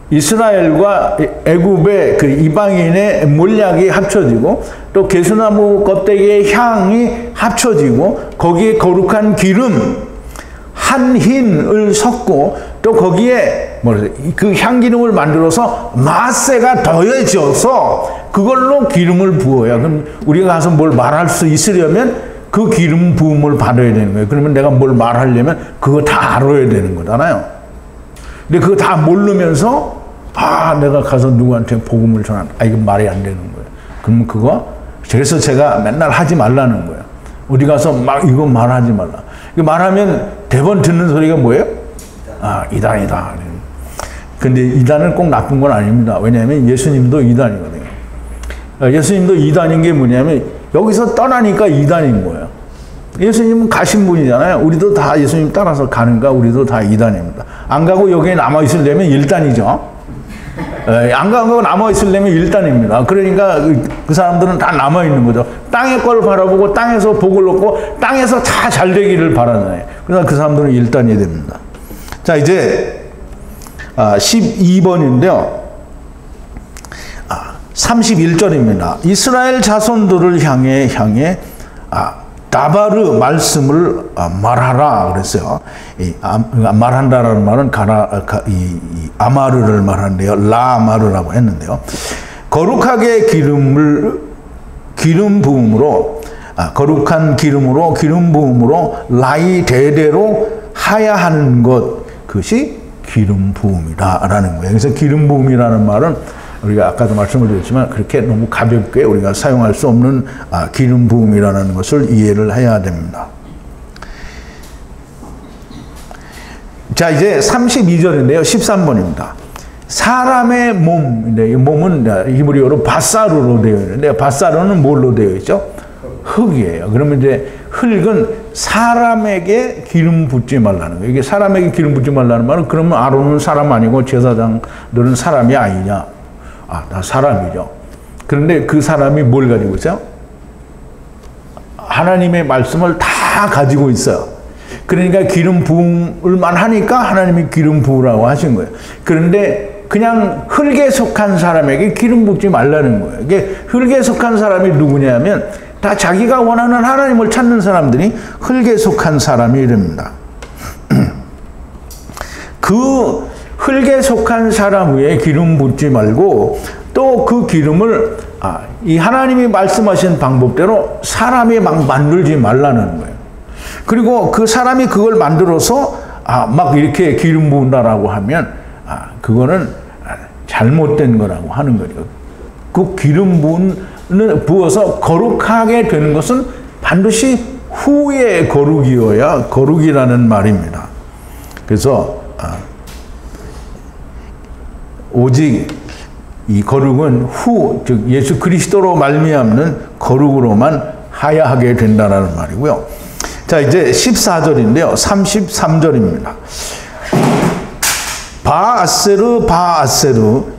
이스라엘과 애굽의 그 이방인의 몰약이 합쳐지고 또 개수나무 껍데기의 향이 합쳐지고 거기에 거룩한 기름 한 흰을 섞고 또 거기에 그 향기름을 만들어서 마세가 더해져서 그걸로 기름을 부어야. 그럼 우리가 가서 뭘 말할 수 있으려면 그 기름 부음을 받아야 되는 거예요. 그러면 내가 뭘 말하려면 그거 다 알아야 되는 거잖아요. 근데 그거 다 모르면서 내가 가서 누구한테 복음을 전한다. 이건 말이 안 되는 거예요. 그러면 그래서 제가 맨날 하지 말라는 거예요. 어디 가서 막 이거 말하지 말라. 이거 말하면 대번 듣는 소리가 뭐예요? 이단이다. 근데 이단은 꼭 나쁜 건 아닙니다. 왜냐하면 예수님도 이단이거든요. 예수님도 이단인 게 뭐냐면 여기서 떠나니까 이단인 거예요. 예수님은 가신 분이잖아요. 우리도 다 예수님 따라서 가는가 우리도 다 이단입니다. 안 가고 여기에 남아있으려면 일단이죠. 안 가고 남아있으려면 일단입니다. 그러니까 그 사람들은 다 남아있는 거죠. 땅의 걸 바라보고 땅에서 복을 얻고 땅에서 다 잘 되기를 바라잖아요. 그러니까 그 사람들은 일단이 됩니다. 자, 이제 12번인데요. 31절입니다. 이스라엘 자손들을 향해 다바르 말씀을 말하라 그랬어요. 말한다라는 말은 아마르를 말하는데요. 라아마르라고 했는데요. 거룩하게 기름 부음으로 거룩한 기름으로 기름 부음으로 라이 대대로 하야 하는 것, 그것이 기름 부음이다라는 거예요. 그래서 기름 부음이라는 말은 우리가 아까도 말씀을 드렸지만 그렇게 너무 가볍게 우리가 사용할 수 없는 기름 부음이라는 것을 이해를 해야 됩니다. 자, 이제 32절인데요. 13번입니다. 사람의 몸인데 이 몸은 히브리어로 바사르로 되어 있는데 바사르는 뭘로 되어 있죠? 흙이에요. 그러면 이제 흙은 사람에게 기름 붓지 말라는 거예요. 이게 사람에게 기름 붓지 말라는 말은 그러면 아론은 사람 아니고 제사장들은 사람이 아니냐? 나 사람이죠. 그런데 그 사람이 뭘 가지고 있어요? 하나님의 말씀을 다 가지고 있어요. 그러니까 기름 부음을만 하니까 하나님이 기름 부으라고 하신 거예요. 그런데 그냥 흙에 속한 사람에게 기름 붓지 말라는 거예요. 이게 흙에 속한 사람이 누구냐면 다 자기가 원하는 하나님을 찾는 사람들이 흙에 속한 사람이 됩니다. 그 흙에 속한 사람 위에 기름 붓지 말고 또 그 기름을 이 하나님이 말씀하신 방법대로 사람이 막 만들지 말라는 거예요. 그리고 그 사람이 그걸 만들어서 막 이렇게 기름 부은다라고 하면 그거는 잘못된 거라고 하는 거예요. 그 기름 부어서 거룩하게 되는 것은 반드시 후의 거룩이어야 거룩이라는 말입니다. 그래서 오직 이 거룩은 즉 예수 그리스도로 말미암는 거룩으로만 하야하게 된다는 말이고요. 자, 이제 14절인데요. 33절입니다. 바아세르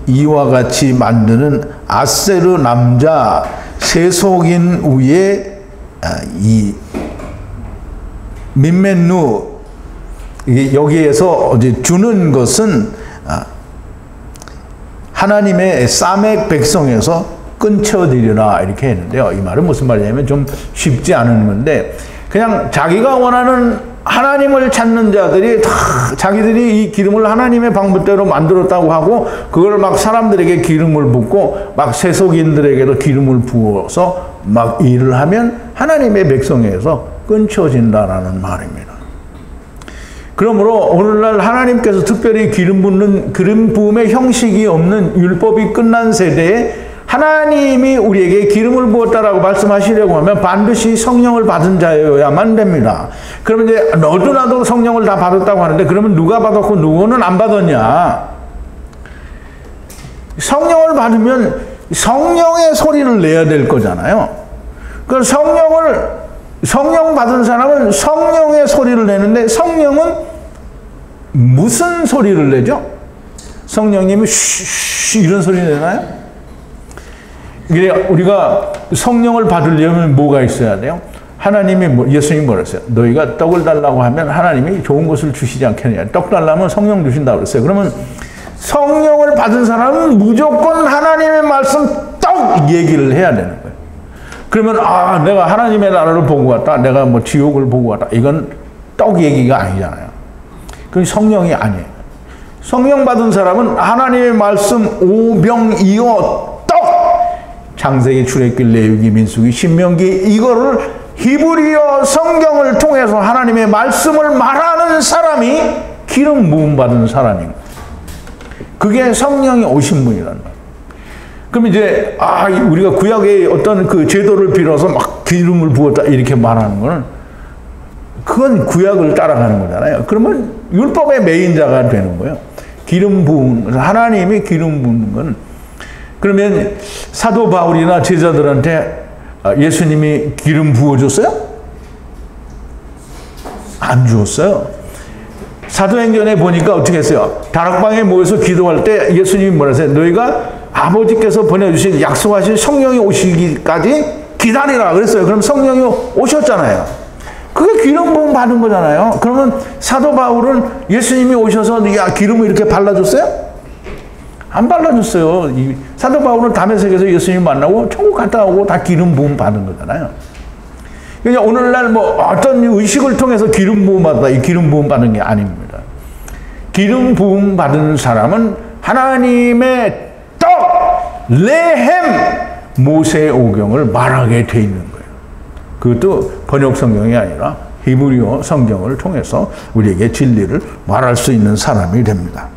이와 같이 만드는 아세르 남자 세속인 위에 이 민멘누 여기에서 이제 주는 것은 하나님의 사맥 백성에서 끊쳐드리라 이렇게 했는데요. 이 말은 무슨 말이냐면 좀 쉽지 않은 건데, 그냥 자기가 원하는 하나님을 찾는 자들이 다 자기들이 이 기름을 하나님의 방법대로 만들었다고 하고, 그걸 막 사람들에게 기름을 붓고 막 세속인들에게도 기름을 부어서 막 일을 하면 하나님의 백성에서 끊쳐진다라는 말입니다. 그러므로 오늘날 하나님께서 특별히 기름 부음의 형식이 없는 율법이 끝난 세대에 하나님이 우리에게 기름을 부었다라고 말씀하시려고 하면 반드시 성령을 받은 자여야만 됩니다. 그러면 이제 너도 나도 성령을 다 받았다고 하는데, 그러면 누가 받았고 누구는 안 받았냐? 성령을 받으면 성령의 소리를 내야 될 거잖아요. 그 성령 받은 사람은 성령의 소리를 내는데, 성령은 무슨 소리를 내죠? 성령님이 쉬 이런 소리 내나요? 우리가 성령을 받으려면 뭐가 있어야 돼요? 예수님이 뭐라 했어요? 너희가 떡을 달라고 하면 하나님이 좋은 것을 주시지 않겠느냐. 떡 달라면 성령 주신다고 그랬어요. 그러면 성령을 받은 사람은 무조건 하나님의 말씀 떡 얘기를 해야 되는 거예요. 그러면 내가 하나님의 나라를 보고 왔다, 내가 뭐 지옥을 보고 왔다, 이건 떡 얘기가 아니잖아요. 그건 성령이 아니에요. 성령 받은 사람은 하나님의 말씀 오병이어 창세기, 출애굽기, 레위기, 민수기, 신명기, 이거를 히브리어 성경을 통해서 하나님의 말씀을 말하는 사람이 기름 부음 받은 사람인, 그게 성령이 오신 분이란 말이에요. 그럼 이제 우리가 구약의 어떤 그 제도를 빌어서 막 기름을 부었다 이렇게 말하는 거는, 그건 구약을 따라가는 거잖아요. 그러면 율법의 메인자가 되는 거예요. 기름 부음, 하나님이 기름 부는 건. 그러면 사도 바울이나 제자들한테 예수님이 기름 부어줬어요? 안 주었어요. 사도행전에 보니까 어떻게 했어요? 다락방에 모여서 기도할 때 예수님이 뭐라 했어요? 너희가 아버지께서 보내주신 약속하신 성령이 오시기까지 기다리라 그랬어요. 그럼 성령이 오셨잖아요. 그게 기름 부음 받은 거잖아요. 그러면 사도 바울은 예수님이 오셔서 기름을 이렇게 발라줬어요? 안 발라줬어요. 사도 바울은 다메섹에서 예수님 만나고 천국 갔다 오고 다 기름 부음 받은 거잖아요. 그러니까 오늘날 뭐 어떤 의식을 통해서 기름 부음 받다, 이 기름 부음 받은 게 아닙니다. 기름 부음 받은 사람은 하나님의 떡, 레헴, 모세의 오경을 말하게 돼 있는 거예요. 그것도 번역 성경이 아니라 히브리어 성경을 통해서 우리에게 진리를 말할 수 있는 사람이 됩니다.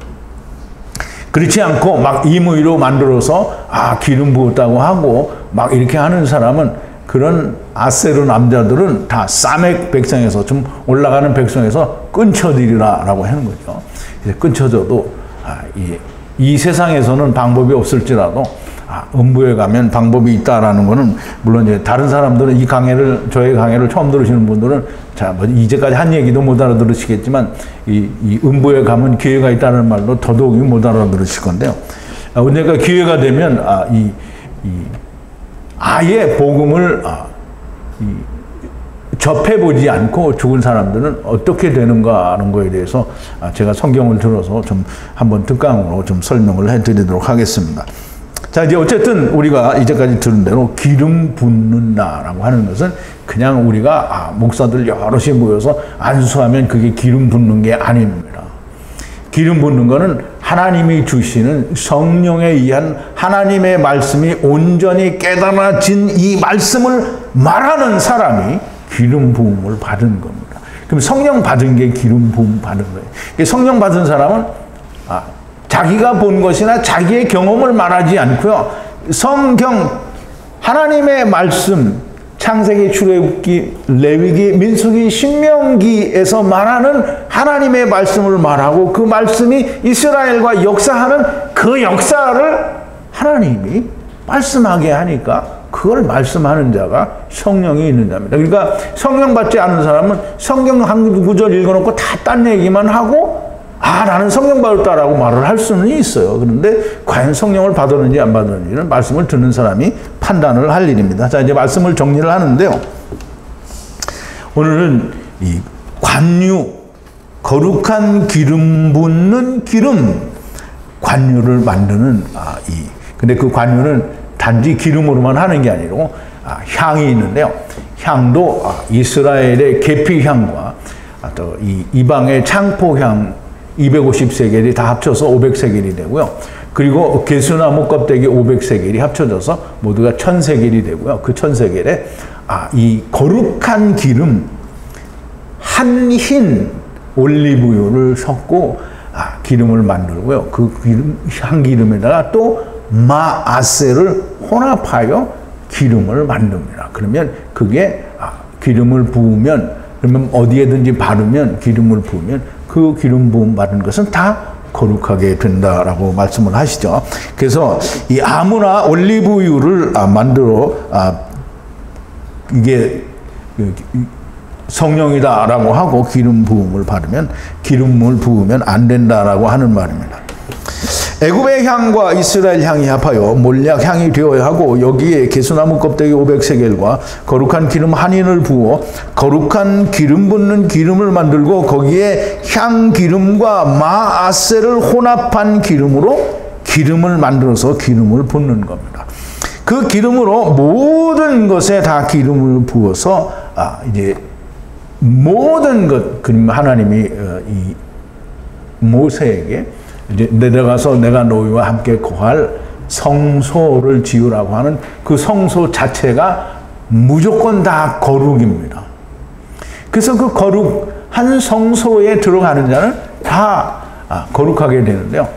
그렇지 않고 막 임의로 만들어서 기름 부었다고 하고 막 이렇게 하는 사람은, 그런 아세르 남자들은 다 사맥 백성에서, 좀 올라가는 백성에서 끊쳐지리라 라고 하는 거죠. 끊쳐져도 이 세상에서는 방법이 없을지라도 음부에 가면 방법이 있다라는 거는, 물론 이제 다른 사람들은 저의 강의를 처음 들으시는 분들은 뭐 이제까지 한 얘기도 못 알아들으시겠지만, 이 음부에 가면 기회가 있다는 말로 더더욱이 못 알아들으실 건데요. 언젠가 기회가 되면 아예 복음을 접해보지 않고 죽은 사람들은 어떻게 되는가 하는 거에 대해서 제가 성경을 들어서 좀 한번 특강으로 좀 설명을 해드리도록 하겠습니다. 자, 이제 어쨌든 우리가 이제까지 들은 대로 기름 붓는다라고 하는 것은 그냥 우리가 목사들 여럿이 모여서 안수하면 그게 기름 붓는 게 아닙니다. 기름 붓는 거는 하나님이 주시는 성령에 의한 하나님의 말씀이 온전히 깨달아진 이 말씀을 말하는 사람이 기름 부음을 받은 겁니다. 그럼 성령 받은 게 기름 부음 받은 거예요. 성령 받은 사람은 자기가 본 것이나 자기의 경험을 말하지 않고요. 성경, 하나님의 말씀, 창세기, 출애굽기, 레위기, 민수기, 신명기에서 말하는 하나님의 말씀을 말하고, 그 말씀이 이스라엘과 역사하는 그 역사를 하나님이 말씀하게 하니까 그걸 말씀하는 자가 성령이 있는 자입니다. 그러니까 성령 받지 않은 사람은 성경 한 구절 읽어놓고 다 딴 얘기만 하고 나는 성령 받았다라고 말을 할 수는 있어요. 그런데 과연 성령을 받았는지 안 받았는지는 말씀을 듣는 사람이 판단을 할 일입니다. 자, 이제 말씀을 정리를 하는데요. 오늘은 이 관유, 거룩한 기름 붓는 기름 관유를 만드는 근데 그 관유는 단지 기름으로만 하는 게 아니고 향이 있는데요. 향도 이스라엘의 계피향과 또 이방의 창포향 250세겔이 다 합쳐서 500세겔이 되고요. 그리고 개수나무 껍데기 500세겔이 합쳐져서 모두가 1000세겔이 되고요. 그 1000세겔에 이 거룩한 기름 한흰 올리브유를 섞고 기름을 만들고요. 그 기름, 향기름에다가 또 마아세를 혼합하여 기름을 만듭니다. 그러면 그게 기름을 부으면, 그러면 어디에든지 바르면, 기름을 부으면 그 기름 부음 받은 것은 다 거룩하게 된다라고 말씀을 하시죠. 그래서 이 아무나 올리브유를 만들어 이게 성령이다라고 하고 기름 부음을 받으면, 기름을 부으면 안 된다라고 하는 말입니다. 애굽의 향과 이스라엘 향이 합하여 몰약 향이 되어야 하고, 여기에 개수나무 껍데기 500세겔과 거룩한 기름 한인을 부어 거룩한 기름 붓는 기름을 만들고, 거기에 향기름과 마아세를 혼합한 기름으로 기름을 만들어서 기름을 붓는 겁니다. 그 기름으로 모든 것에 다 기름을 부어서 이제 모든 것, 하나님이 이 모세에게 이제 내려가서 내가 너희와 함께 거할 성소를 지으라고 하는 그 성소 자체가 무조건 다 거룩입니다. 그래서 그 거룩한 성소에 들어가는 자는 다 거룩하게 되는데요.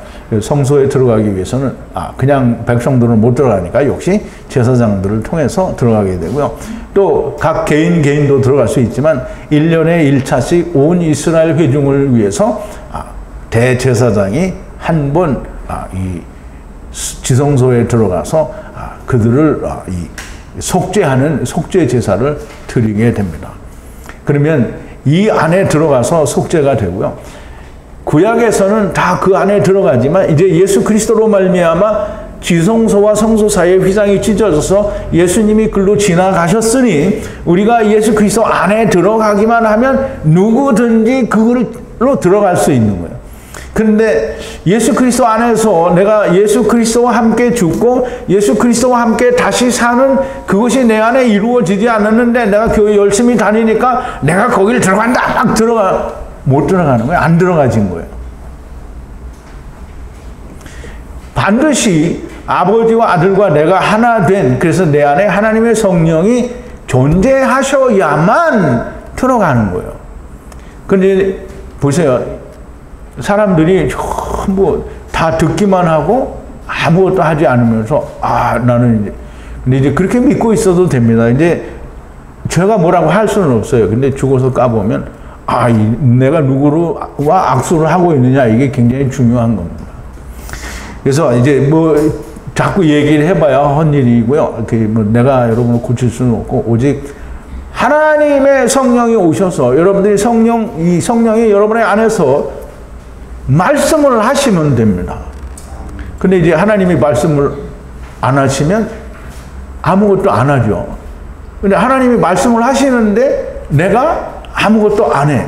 성소에 들어가기 위해서는 그냥 백성들은 못 들어가니까 역시 제사장들을 통해서 들어가게 되고요. 또 각 개인도 들어갈 수 있지만 1년에 1차씩 온 이스라엘 회중을 위해서 대제사장이 한 번 이 지성소에 들어가서 그들을 속죄하는 속죄 제사를 드리게 됩니다. 그러면 이 안에 들어가서 속죄가 되고요. 구약에서는 다 그 안에 들어가지만 이제 예수 그리스도로 말미암아 지성소와 성소 사이에 휘장이 찢어져서 예수님이 글로 지나가셨으니 우리가 예수 그리스도 안에 들어가기만 하면 누구든지 그걸로 들어갈 수 있는 거예요. 그런데 예수 그리스도 안에서 내가 예수 그리스도와 함께 죽고 예수 그리스도와 함께 다시 사는 그것이 내 안에 이루어지지 않았는데 내가 교회 열심히 다니니까 내가 거기를 들어간다 막 못 들어가는 거예요. 안 들어가진 거예요. 반드시 아버지와 아들과 내가 하나 된, 그래서 내 안에 하나님의 성령이 존재하셔야만 들어가는 거예요. 근데 보세요. 사람들이 전부 다 듣기만 하고 아무것도 하지 않으면서 나는 이제, 근데 이제 그렇게 믿고 있어도 됩니다. 이제 제가 뭐라고 할 수는 없어요. 근데 죽어서 까보면 내가 누구와 악수를 하고 있느냐, 이게 굉장히 중요한 겁니다. 그래서 이제 뭐 자꾸 얘기를 해봐야 헛일이고요. 내가 여러분을 고칠 수는 없고, 오직 하나님의 성령이 오셔서 여러분들이 이 성령이 여러분의 안에서 말씀을 하시면 됩니다. 근데 이제 하나님이 말씀을 안 하시면 아무것도 안 하죠. 근데 하나님이 말씀을 하시는데 내가 아무것도 안 해.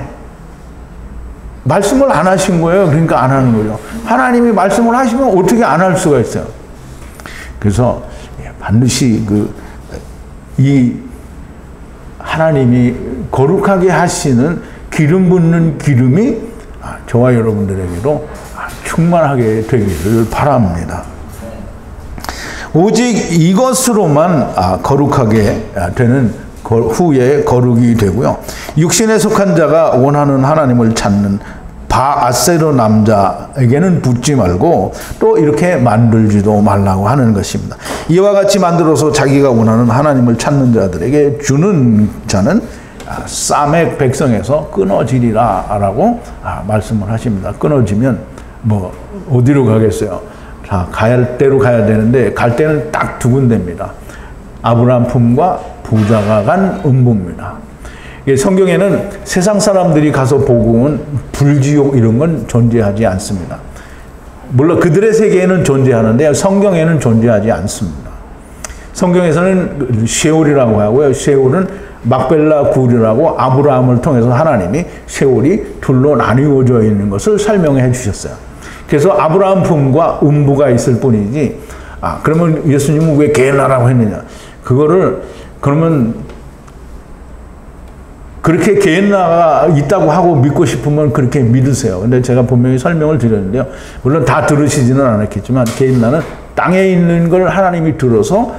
말씀을 안 하신 거예요. 그러니까 안 하는 거죠. 하나님이 말씀을 하시면 어떻게 안 할 수가 있어요. 그래서 반드시 이 하나님이 거룩하게 하시는 기름 붓는 기름이 저와 여러분들에게도 충만하게 되기를 바랍니다. 오직 이것으로만 거룩하게 되는 후에 거룩이 되고요. 육신에 속한 자가 원하는 하나님을 찾는 바아세르 남자에게는 붙지 말고 또 이렇게 만들지도 말라고 하는 것입니다. 이와 같이 만들어서 자기가 원하는 하나님을 찾는 자들에게 주는 자는 사맥 백성에서 끊어지리라 라고 말씀을 하십니다. 끊어지면 뭐 어디로 가겠어요? 자, 갈 때로 가야 되는데 갈 때는 딱 두 군데입니다. 아브라함 품과 부자가 간 음부입니다. 성경에는 세상 사람들이 가서 보고 온 불지옥 이런 건 존재하지 않습니다. 물론 그들의 세계에는 존재하는데 성경에는 존재하지 않습니다. 성경에서는 셰올이라고 하고요. 셰올은 막벨라 굴이라고 아브라함을 통해서 하나님이 세월이 둘로 나뉘어져 있는 것을 설명해 주셨어요. 그래서 아브라함 품과 음부가 있을 뿐이지, 그러면 예수님은 왜 게을라라고 했느냐? 그거를, 그러면 그렇게 게을라가 있다고 하고 믿고 싶으면 그렇게 믿으세요. 근데 제가 분명히 설명을 드렸는데요. 물론 다 들으시지는 않았겠지만, 게을라는 땅에 있는 걸 하나님이 들어서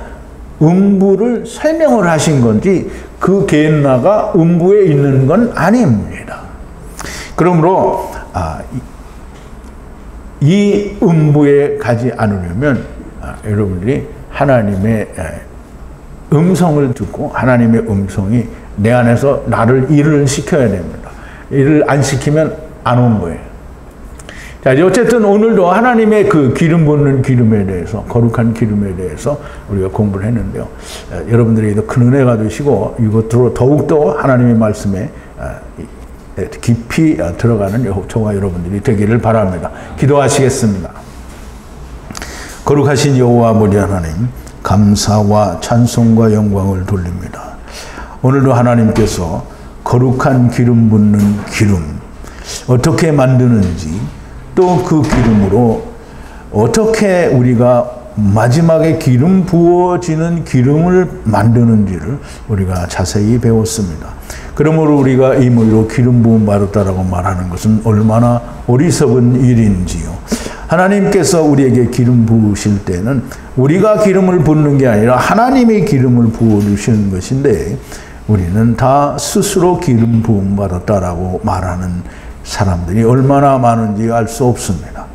음부를 설명을 하신 건지, 그 게을라가 음부에 있는 건 아닙니다. 그러므로 이 음부에 가지 않으려면 여러분들이 하나님의 음성을 듣고 하나님의 음성이 내 안에서 나를 일을 시켜야 됩니다. 일을 안 시키면 안 온 거예요. 자, 이제 어쨌든 오늘도 하나님의 그 기름 붓는 기름에 대해서, 거룩한 기름에 대해서 우리가 공부를 했는데요. 여러분들에게도 큰 은혜가 되시고 이것으로 더욱더 하나님의 말씀에 깊이 들어가는 저와 여러분들이 되기를 바랍니다. 기도하시겠습니다. 거룩하신 여호와 아버지 하나님, 감사와 찬송과 영광을 돌립니다. 오늘도 하나님께서 거룩한 기름 붓는 기름, 어떻게 만드는지, 또 그 기름으로 어떻게 우리가 마지막에 기름 부어지는 기름을 만드는지를 우리가 자세히 배웠습니다. 그러므로 우리가 임의로 기름 부음 받았다라고 말하는 것은 얼마나 어리석은 일인지요. 하나님께서 우리에게 기름 부으실 때는 우리가 기름을 붓는 게 아니라 하나님이 기름을 부어주시는 것인데, 우리는 다 스스로 기름 부음 받았다라고 말하는 사람들이 얼마나 많은지 알 수 없습니다.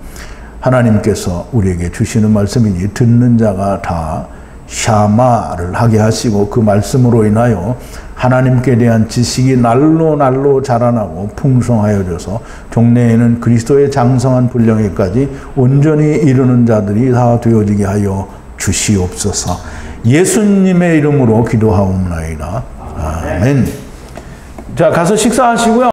하나님께서 우리에게 주시는 말씀이니 듣는 자가 다 샤마를 하게 하시고, 그 말씀으로 인하여 하나님께 대한 지식이 날로 자라나고 풍성하여져서 종래에는 그리스도의 장성한 분량에까지 온전히 이르는 자들이 다 되어지게 하여 주시옵소서. 예수님의 이름으로 기도하옵나이다. 아멘. 자, 가서 식사하시고요.